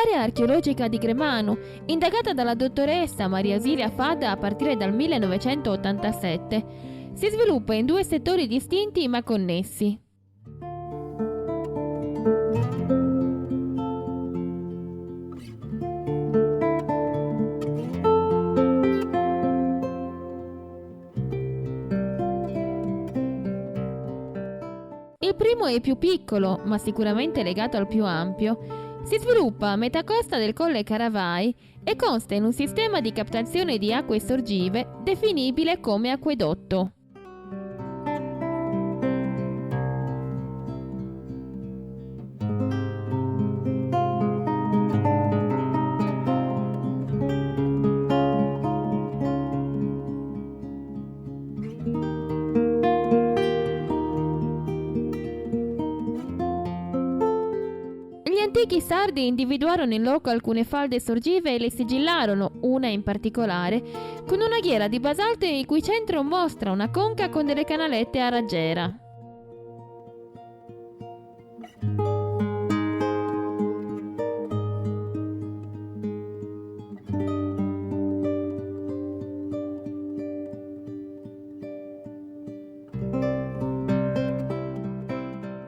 L'area archeologica di Gremanu, indagata dalla dottoressa Maria Ausilia Fadda a partire dal 1987, si sviluppa in due settori distinti ma connessi. Il primo è più piccolo, ma sicuramente legato al più ampio. Si sviluppa a metà costa del Colle Caravai e consta in un sistema di captazione di acque sorgive definibile come acquedotto. Gli antichi sardi individuarono in loco alcune falde sorgive e le sigillarono, una in particolare, con una ghiera di basalto il cui centro mostra una conca con delle canalette a raggiera.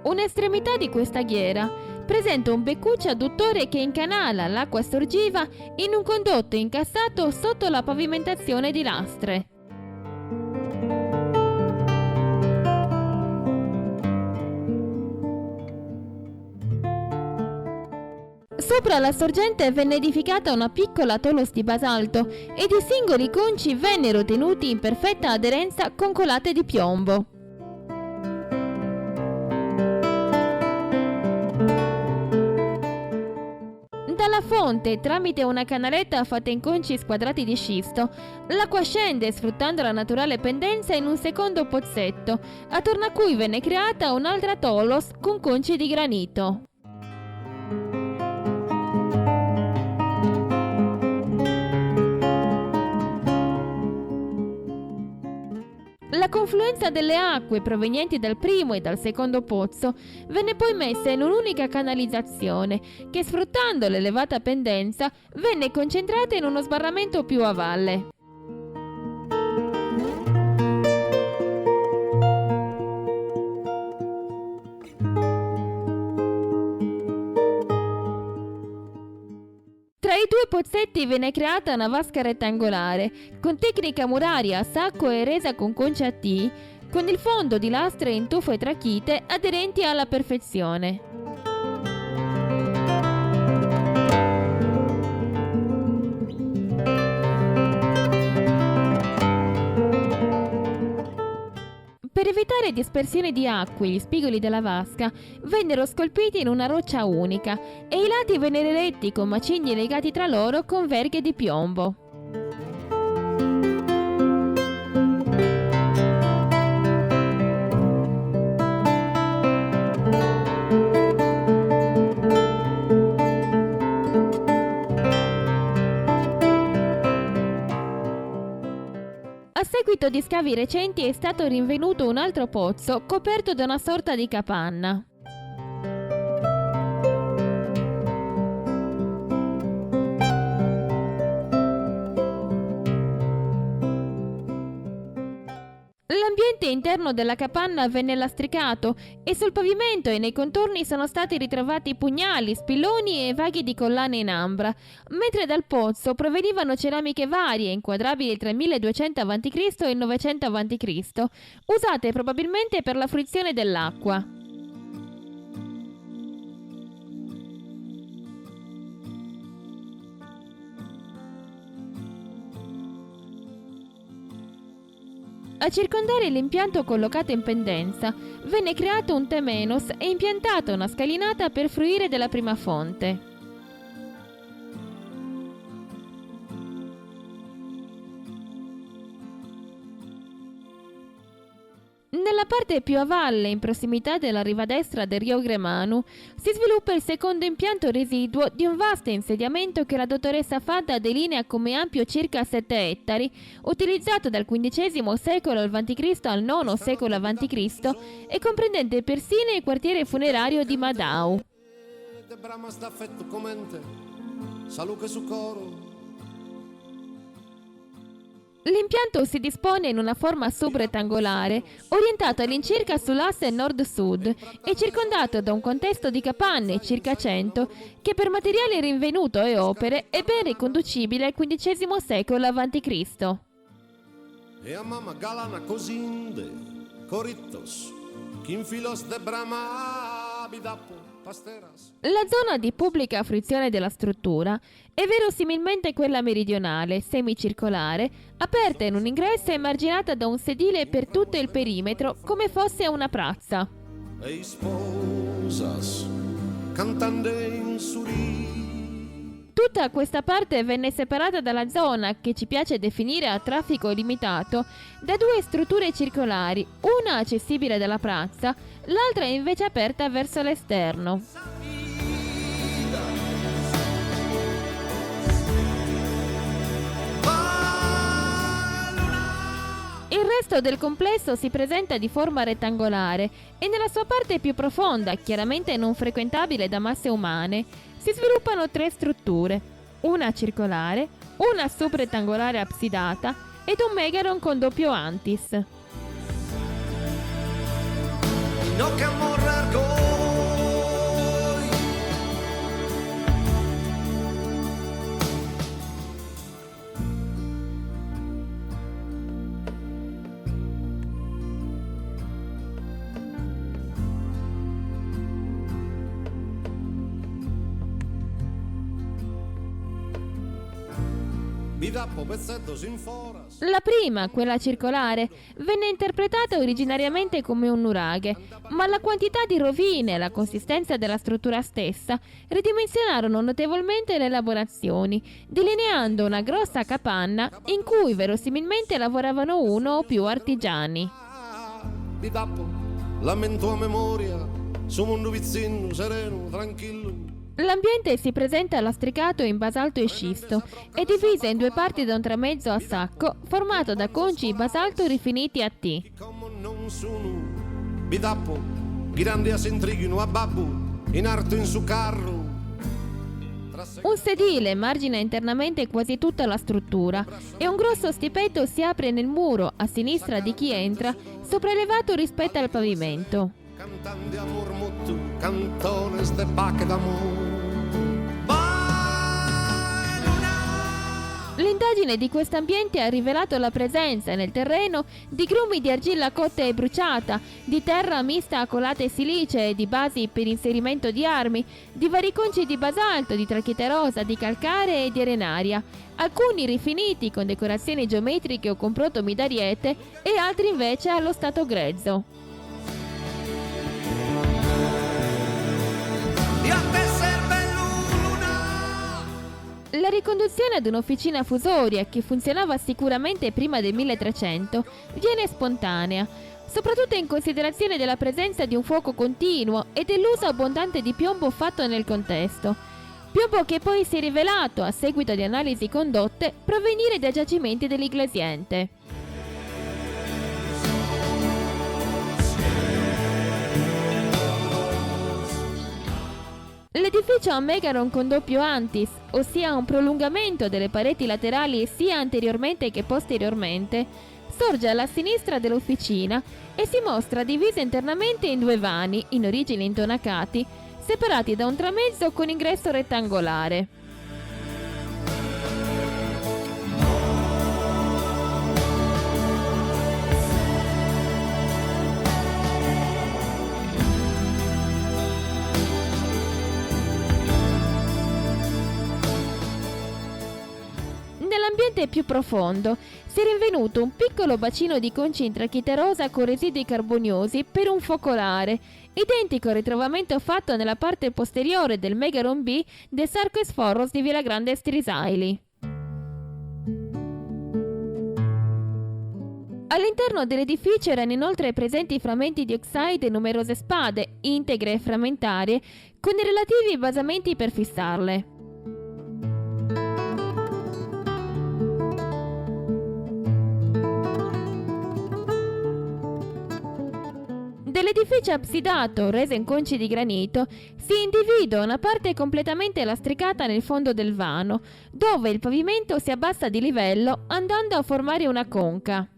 Un'estremità di questa ghiera presenta un beccuccio adduttore che incanala l'acqua sorgiva in un condotto incassato sotto la pavimentazione di lastre. Sopra la sorgente venne edificata una piccola tolos di basalto ed i singoli conci vennero tenuti in perfetta aderenza con colate di piombo. Dalla fonte, tramite una canaletta fatta in conci squadrati di scisto, l'acqua scende sfruttando la naturale pendenza in un secondo pozzetto, attorno a cui venne creata un'altra tolos con conci di granito. La confluenza delle acque provenienti dal primo e dal secondo pozzo venne poi messa in un'unica canalizzazione che, sfruttando l'elevata pendenza, venne concentrata in uno sbarramento più a valle. Tra i due pozzetti venne creata una vasca rettangolare, con tecnica muraria a sacco e resa con conce a T, con il fondo di lastre in tufo e trachite aderenti alla perfezione. Per evitare dispersione di acque, gli spigoli della vasca vennero scolpiti in una roccia unica e i lati vennero retti con macigni legati tra loro con verghe di piombo. A seguito di scavi recenti è stato rinvenuto un altro pozzo coperto da una sorta di capanna. L'ambiente interno della capanna venne lastricato e sul pavimento e nei contorni sono stati ritrovati pugnali, spilloni e vaghi di collane in ambra, mentre dal pozzo provenivano ceramiche varie, inquadrabili tra il 1200 a.C. e il 900 a.C., usate probabilmente per la fruizione dell'acqua. A circondare l'impianto collocato in pendenza venne creato un temenos e impiantata una scalinata per fruire della prima fonte. Nella parte più a valle, in prossimità della riva destra del Rio Gremanu, si sviluppa il secondo impianto residuo di un vasto insediamento che la dottoressa Fadda delinea come ampio circa 7 ettari, utilizzato dal XV secolo a.C. al IX secolo a.C. e comprendente persino il quartiere funerario di Madau. Saluche su coro. L'impianto si dispone in una forma subrettangolare, orientato all'incirca sull'asse nord-sud e circondato da un contesto di capanne, circa 100, che per materiale rinvenuto e opere è ben riconducibile al XV secolo a.C. E a mamma galana cosinde, corittos, chinfilos de brama bidapo, pasteras. La zona di pubblica fruizione della struttura è verosimilmente quella meridionale, semicircolare, aperta in un ingresso e marginata da un sedile per tutto il perimetro come fosse una piazza. E sposas, cantande in suri. Tutta questa parte venne separata dalla zona, che ci piace definire a traffico limitato, da due strutture circolari, una accessibile dalla piazza, l'altra invece aperta verso l'esterno. Il resto del complesso si presenta di forma rettangolare e nella sua parte più profonda, chiaramente non frequentabile da masse umane, si sviluppano tre strutture, una circolare, una subrettangolare absidata ed un megaron con doppio antis. No che morrer goi. Bidapo pezzetto sin foras. La prima, quella circolare, venne interpretata originariamente come un nuraghe, ma la quantità di rovine e la consistenza della struttura stessa ridimensionarono notevolmente le elaborazioni, delineando una grossa capanna in cui verosimilmente lavoravano uno o più artigiani. Bidapo, lamento a memoria, su mondo vizzino, sereno, tranquillo. L'ambiente si presenta lastricato in basalto e scisto, è diviso in due parti da un tramezzo a sacco, formato da conci di basalto rifiniti a T. Come non sono, bidapo, grandi a sentrighino a babbo, in arto in su carro. Un sedile margina internamente quasi tutta la struttura e un grosso stipetto si apre nel muro, a sinistra di chi entra, sopraelevato rispetto al pavimento. Cantando amor mutu, cantones de pacche d'amor. L'indagine di questo ambiente ha rivelato la presenza nel terreno di grumi di argilla cotta e bruciata, di terra mista a colate silicee e di basi per inserimento di armi, di vari conci di basalto, di tracchiterosa, di calcare e di arenaria, alcuni rifiniti con decorazioni geometriche o con protomi d'ariete e altri invece allo stato grezzo. La riconduzione ad un'officina fusoria che funzionava sicuramente prima del 1300 viene spontanea, soprattutto in considerazione della presenza di un fuoco continuo e dell'uso abbondante di piombo fatto nel contesto. Piombo che poi si è rivelato, a seguito di analisi condotte, provenire da giacimenti dell'Iglesiente. L'edificio ha un megaron con doppio antis, ossia un prolungamento delle pareti laterali sia anteriormente che posteriormente, sorge alla sinistra dell'officina e si mostra diviso internamente in due vani, in origine intonacati, separati da un tramezzo con ingresso rettangolare. Nell'ambiente più profondo si è rinvenuto un piccolo bacino di conci in tracchiterosa con residui carboniosi per un focolare, identico al ritrovamento fatto nella parte posteriore del Megaron B del Sarcosforos di Villa Grande Strisaili. All'interno dell'edificio erano inoltre presenti frammenti di oxide e numerose spade, integre e frammentarie, con i relativi basamenti per fissarle. Nell'edificio absidato, reso in conci di granito, si individua una parte completamente lastricata nel fondo del vano, dove il pavimento si abbassa di livello andando a formare una conca.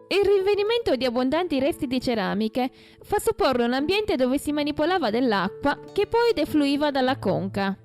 Il rinvenimento di abbondanti resti di ceramiche fa supporre un ambiente dove si manipolava dell'acqua che poi defluiva dalla conca.